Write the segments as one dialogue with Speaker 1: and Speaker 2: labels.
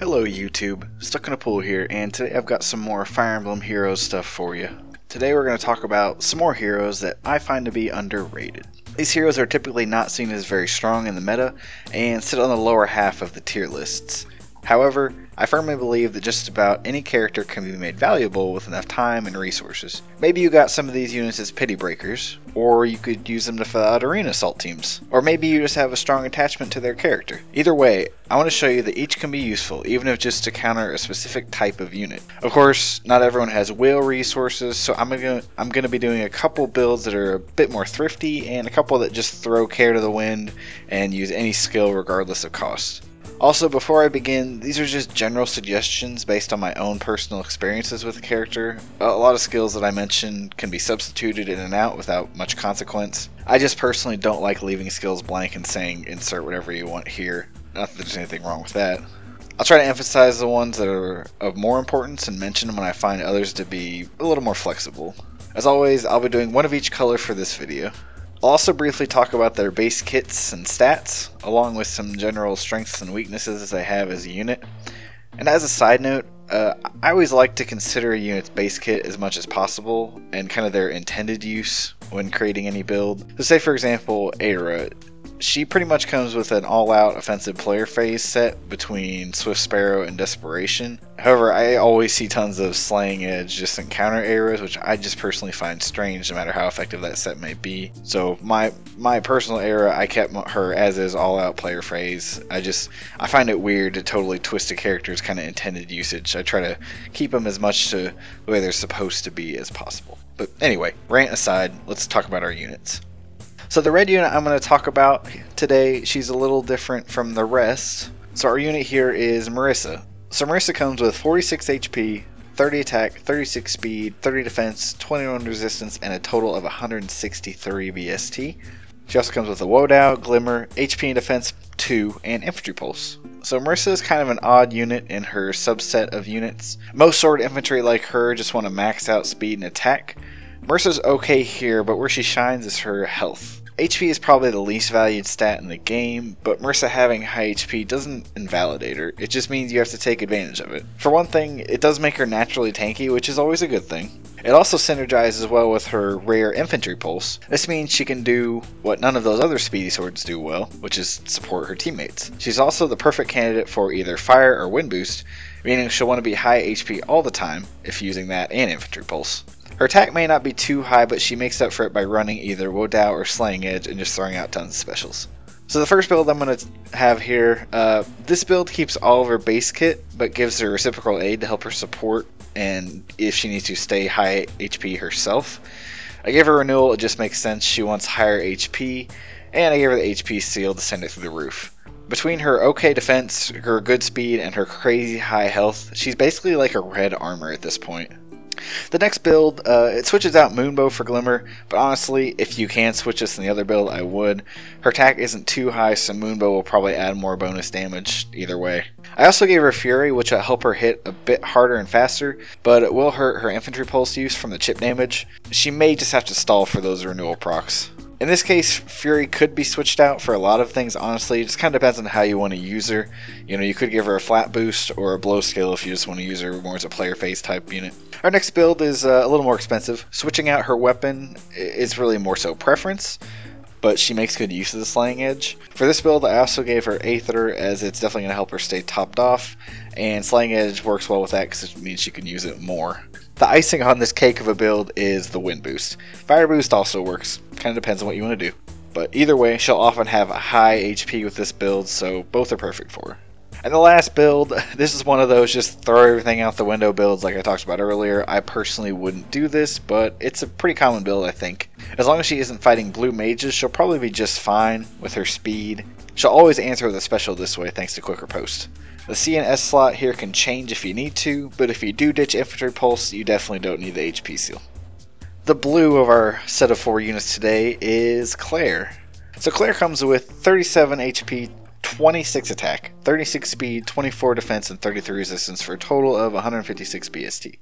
Speaker 1: Hello YouTube, StuckInAPool here, and today I've got some more Fire Emblem Heroes stuff for you. Today we're going to talk about some more heroes that I find to be underrated. These heroes are typically not seen as very strong in the meta, and sit on the lower half of the tier lists. However, I firmly believe that just about any character can be made valuable with enough time and resources. Maybe you got some of these units as pity breakers, or you could use them to fill out arena assault teams, or maybe you just have a strong attachment to their character. Either way, I want to show you that each can be useful, even if just to counter a specific type of unit. Of course, not everyone has whale resources, so I'm gonna be doing a couple builds that are a bit more thrifty, and a couple that just throw care to the wind and use any skill regardless of cost. Also, before I begin, these are just general suggestions based on my own personal experiences with the character. A lot of skills that I mention can be substituted in and out without much consequence. I just personally don't like leaving skills blank and saying insert whatever you want here. Not that there's anything wrong with that. I'll try to emphasize the ones that are of more importance and mention them when I find others to be a little more flexible. As always, I'll be doing one of each color for this video. I'll also briefly talk about their base kits and stats, along with some general strengths and weaknesses they have as a unit. And as a side note, I always like to consider a unit's base kit as much as possible, and kind of their intended use when creating any build. So say for example, Aira. She pretty much comes with an all-out offensive player phase set between Swift Sparrow and Desperation. However, I always see tons of Slaying Edge just in counter Airas, which I just personally find strange no matter how effective that set may be. So my personal Aira, I kept her as is all-out player phase. I find it weird to totally twist a character's kind of intended usage. I try to keep them as much to the way they're supposed to be as possible. But anyway, rant aside, let's talk about our units. So the red unit I'm going to talk about today, she's a little different from the rest. So our unit here is Marisa. So Marisa comes with 46 HP, 30 attack, 36 speed, 30 defense, 21 resistance, and a total of 163 BST. She also comes with a Wodow, Glimmer, HP and defense 2, and infantry pulse. So Marisa is kind of an odd unit in her subset of units. Most sword infantry like her just want to max out speed and attack. Marisa's okay here, but where she shines is her health. HP is probably the least valued stat in the game, but Marisa having high HP doesn't invalidate her, it just means you have to take advantage of it. For one thing, it does make her naturally tanky, which is always a good thing. It also synergizes well with her rare infantry pulse. This means she can do what none of those other speedy swords do well, which is support her teammates. She's also the perfect candidate for either fire or wind boost, meaning she'll want to be high HP all the time if using that and infantry pulse. Her attack may not be too high, but she makes up for it by running either Wodow or Slaying Edge and just throwing out tons of specials. So the first build I'm going to have here, this build keeps all of her base kit, but gives her reciprocal aid to help her support and if she needs to stay high HP herself. I gave her renewal, it just makes sense, she wants higher HP, and I gave her the HP seal to send it through the roof. Between her okay defense, her good speed, and her crazy high health, she's basically like a red armor at this point. The next build, it switches out Moonbow for Glimmer, but honestly, if you can switch this in the other build, I would. Her attack isn't too high, so Moonbow will probably add more bonus damage either way. I also gave her Fury, which will help her hit a bit harder and faster, but it will hurt her infantry pulse use from the chip damage. She may just have to stall for those renewal procs. In this case, Fury could be switched out for a lot of things, honestly. It just kind of depends on how you want to use her. You know, you could give her a flat boost or a blow skill if you just want to use her more as a player phase type unit. Our next build is a little more expensive. Switching out her weapon is really more so preference, but she makes good use of the Slaying Edge. For this build, I also gave her Aether, as it's definitely going to help her stay topped off, and Slaying Edge works well with that because it means she can use it more. The icing on this cake of a build is the Wind Boost. Fire Boost also works, kind of depends on what you want to do. But either way, she'll often have a high HP with this build, so both are perfect for her. And the last build, this is one of those just throw everything out the window builds like I talked about earlier. I personally wouldn't do this, but it's a pretty common build, I think. As long as she isn't fighting blue mages, she'll probably be just fine with her speed. She'll always answer with a special this way thanks to quicker post. The C and S slot here can change if you need to, but if you do ditch infantry pulse, you definitely don't need the HP seal. The blue of our set of 4 units today is Clair. So Clair comes with 37 HP, 26 attack, 36 speed, 24 defense, and 33 resistance for a total of 156 BST.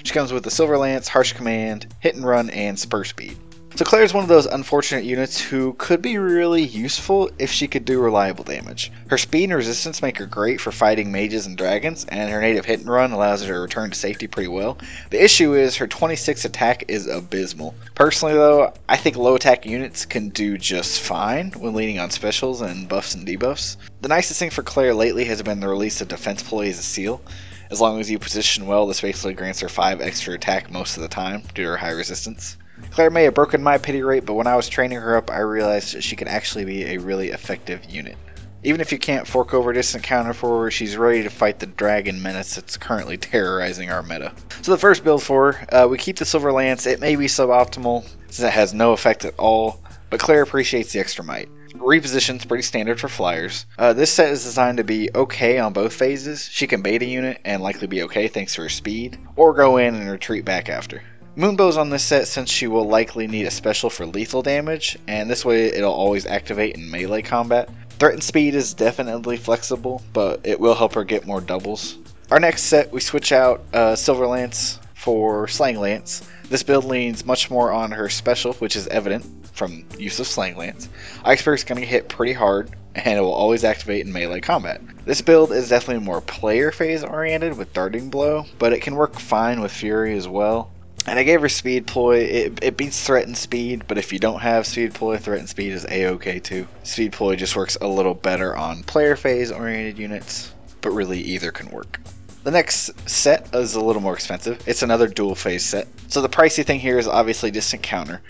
Speaker 1: She comes with the Silver Lance, Harsh Command, Hit and Run, and Spur Speed. So Claire is one of those unfortunate units who could be really useful if she could do reliable damage. Her speed and resistance make her great for fighting mages and dragons, and her native hit and run allows her to return to safety pretty well. The issue is her 26 attack is abysmal. Personally though, I think low attack units can do just fine when leaning on specials and buffs and debuffs. The nicest thing for Claire lately has been the release of Defense Ploy as a seal. As long as you position well, this basically grants her 5 extra attack most of the time due to her high resistance. Claire may have broken my pity rate, but when I was training her up, I realized that she can actually be a really effective unit. Even if you can't fork over distant counter for her, she's ready to fight the dragon menace that's currently terrorizing our meta. So the first build for her, we keep the Silver Lance. It may be suboptimal since it has no effect at all, but Claire appreciates the extra might. Reposition's pretty standard for flyers. This set is designed to be okay on both phases. She can bait a unit and likely be okay thanks to her speed, or go in and retreat back after. Moonbow's on this set since she will likely need a special for lethal damage, and this way it'll always activate in melee combat. Threat and speed is definitely flexible, but it will help her get more doubles. Our next set, we switch out Silver Lance for Slang Lance. This build leans much more on her special, which is evident from use of Slang Lance. Iceberg is going to get hit pretty hard, and it will always activate in melee combat. This build is definitely more player phase oriented with Darting Blow, but it can work fine with Fury as well. And I gave her Speed Ploy. It beats Threat and Speed, but if you don't have Speed Ploy, Threat and Speed is a-okay too. Speed Ploy just works a little better on player phase oriented units, but really either can work. The next set is a little more expensive. It's another dual phase set. So the pricey thing here is obviously distant counter.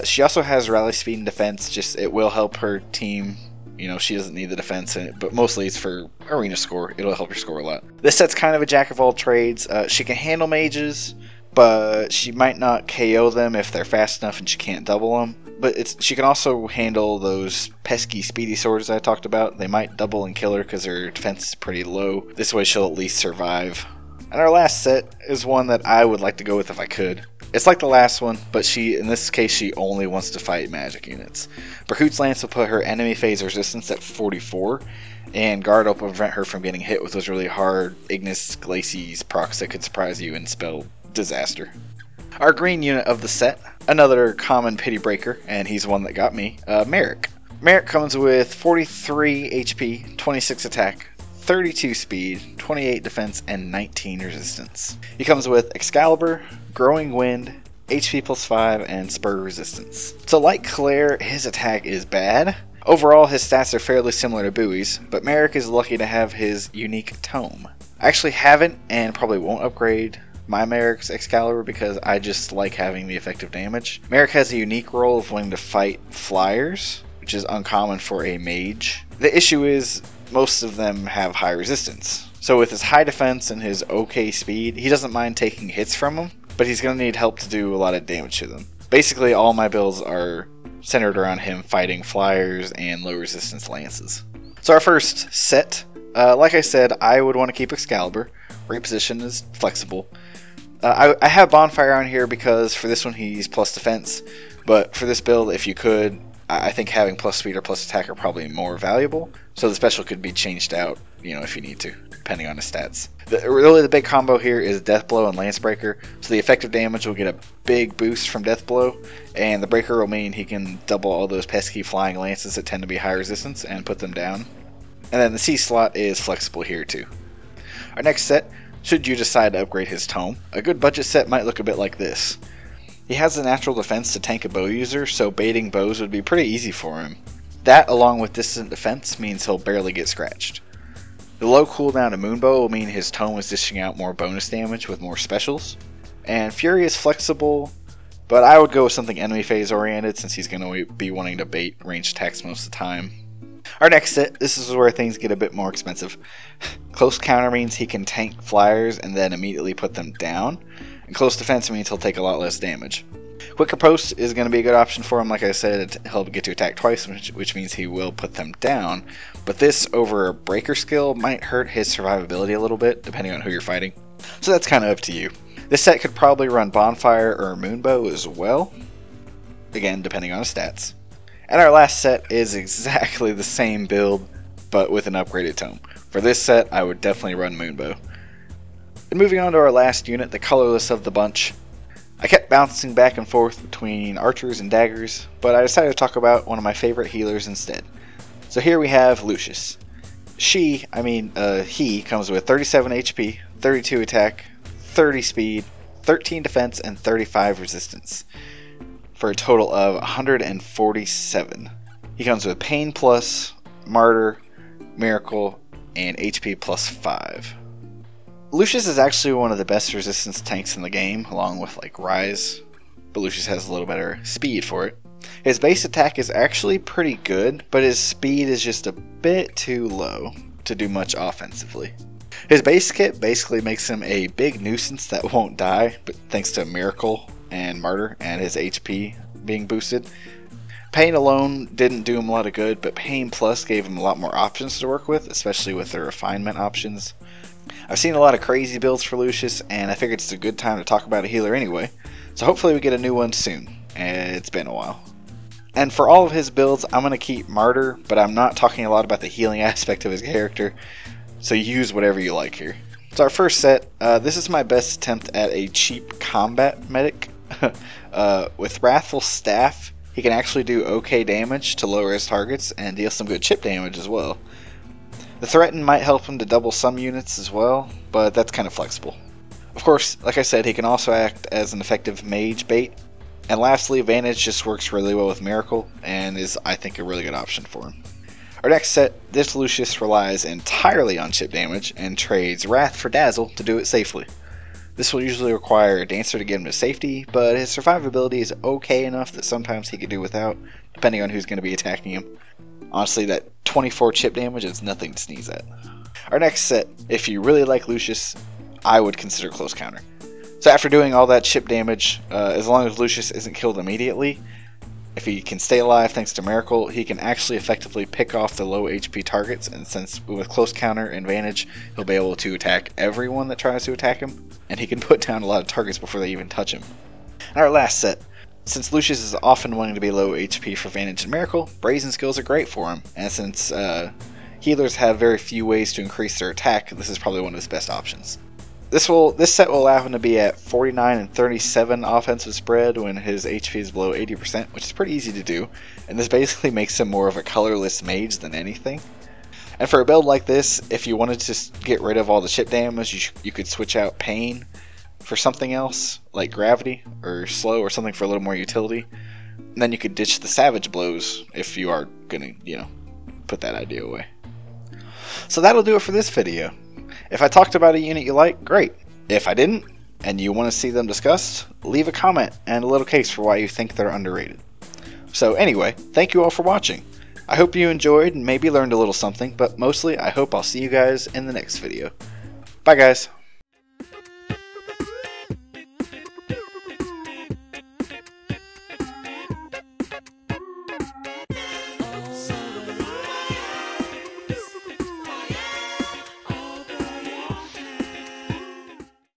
Speaker 1: She also has rally speed and defense, just it will help her team. You know, she doesn't need the defense in it, but mostly it's for arena score. It'll help her score a lot. This set's kind of a jack of all trades. She can handle mages, but she might not KO them if they're fast enough and she can't double them. But she can also handle those pesky speedy swords I talked about. They might double and kill her because her defense is pretty low. This way she'll at least survive. And our last set is one that I would like to go with if I could. It's like the last one, but in this case she only wants to fight magic units. Berkut's Lance will put her enemy phase resistance at 44, and Guard will prevent her from getting hit with those really hard Ignis Glacies procs that could surprise you and spell disaster. Our green unit of the set, another common pity breaker, and he's one that got me, Merric. Merric comes with 43 HP, 26 attack, 32 speed, 28 defense, and 19 resistance. He comes with Excalibur, Growing Wind, HP plus 5, and Spur resistance. So like Claire, his attack is bad. Overall, his stats are fairly similar to Bowie's, but Merric is lucky to have his unique tome. I actually haven't and probably won't upgrade my Merric's Excalibur because I just like having the effective damage. Merric has a unique role of wanting to fight flyers, which is uncommon for a mage. The issue is most of them have high resistance. So with his high defense and his okay speed, he doesn't mind taking hits from them, but he's going to need help to do a lot of damage to them. Basically all my builds are centered around him fighting flyers and low resistance lances. So our first set, like I said, I would want to keep Excalibur. Reposition is flexible. I have Bonfire on here because for this one he's plus defense, but for this build, if you could, I think having plus speed or plus attack are probably more valuable. So the special could be changed out, if you need to, depending on his stats. Really the big combo here is Death Blow and Lance Breaker. So the effective damage will get a big boost from Death Blow, and the Breaker will mean he can double all those pesky flying lances that tend to be high resistance and put them down. And then the C slot is flexible here too. Our next set, should you decide to upgrade his tome, a good budget set might look a bit like this. He has the natural defense to tank a bow user, so baiting bows would be pretty easy for him. That, along with distant defense, means he'll barely get scratched. The low cooldown of Moonbow will mean his tome is dishing out more bonus damage with more specials. And Fury is flexible, but I would go with something enemy phase oriented since he's going to be wanting to bait ranged attacks most of the time. Our next set, this is where things get a bit more expensive. Close counter means he can tank flyers and then immediately put them down. And close defense means he'll take a lot less damage. Quick Riposte is going to be a good option for him. Like I said, he'll get to attack twice, which means he will put them down. But this over a Breaker skill might hurt his survivability a little bit, depending on who you're fighting. So that's kind of up to you. This set could probably run Bonfire or Moonbow as well. Again, depending on his stats. And our last set is exactly the same build, but with an upgraded tome. For this set, I would definitely run Moonbow. And moving on to our last unit, the colorless of the bunch. I kept bouncing back and forth between archers and daggers, but I decided to talk about one of my favorite healers instead. So here we have Lucius. He comes with 37 HP, 32 attack, 30 speed, 13 defense, and 35 resistance, for a total of 147. He comes with Pain Plus, Martyr, Miracle, and HP plus 5. Lucius is actually one of the best resistance tanks in the game, along with like Rise, but Lucius has a little better speed for it. His base attack is actually pretty good, but his speed is just a bit too low to do much offensively. His base kit basically makes him a big nuisance that won't die, but thanks to Miracle and Martyr and his HP being boosted. Pain alone didn't do him a lot of good, but Pain Plus gave him a lot more options to work with, especially with the refinement options. I've seen a lot of crazy builds for Lucius, and I figured it's a good time to talk about a healer anyway, so hopefully we get a new one soon. It's been a while. And for all of his builds, I'm going to keep Martyr, but I'm not talking a lot about the healing aspect of his character, so use whatever you like here. So our first set, this is my best attempt at a cheap combat medic. With Wrathful Staff, he can actually do okay damage to lower his targets and deal some good chip damage as well. The Threaten might help him to double some units as well, but that's kind of flexible. Of course, like I said, he can also act as an effective mage bait. And lastly, Vantage just works really well with Miracle and is, I think, a really good option for him. Our next set, this Lucius relies entirely on chip damage and trades Wrath for Dazzle to do it safely. This will usually require a Dancer to get him to safety, but his survivability is okay enough that sometimes he could do without, depending on who's going to be attacking him. Honestly, that 24 chip damage is nothing to sneeze at. Our next set, if you really like Lucius, I would consider Close Counter. So after doing all that chip damage, as long as Lucius isn't killed immediately, if he can stay alive thanks to Miracle, he can actually effectively pick off the low HP targets, and since with Close Counter and Vantage, he'll be able to attack everyone that tries to attack him, and he can put down a lot of targets before they even touch him. And our last set, since Lucius is often wanting to be low HP for Vantage and Miracle, Brazen skills are great for him, and since healers have very few ways to increase their attack, this is probably one of his best options. This set will allow him to be at 49 and 37 offensive spread when his HP is below 80%, which is pretty easy to do, and this basically makes him more of a colorless mage than anything. And for a build like this, if you wanted to get rid of all the chip damage, you could switch out Pain for something else, like Gravity or Slow or something for a little more utility. And then you could ditch the Savage Blows if you are gonna, put that idea away. So that'll do it for this video. If I talked about a unit you like, great. If I didn't, and you want to see them discussed, leave a comment and a little case for why you think they're underrated. So anyway, thank you all for watching. I hope you enjoyed and maybe learned a little something, but mostly I hope I'll see you guys in the next video. Bye guys.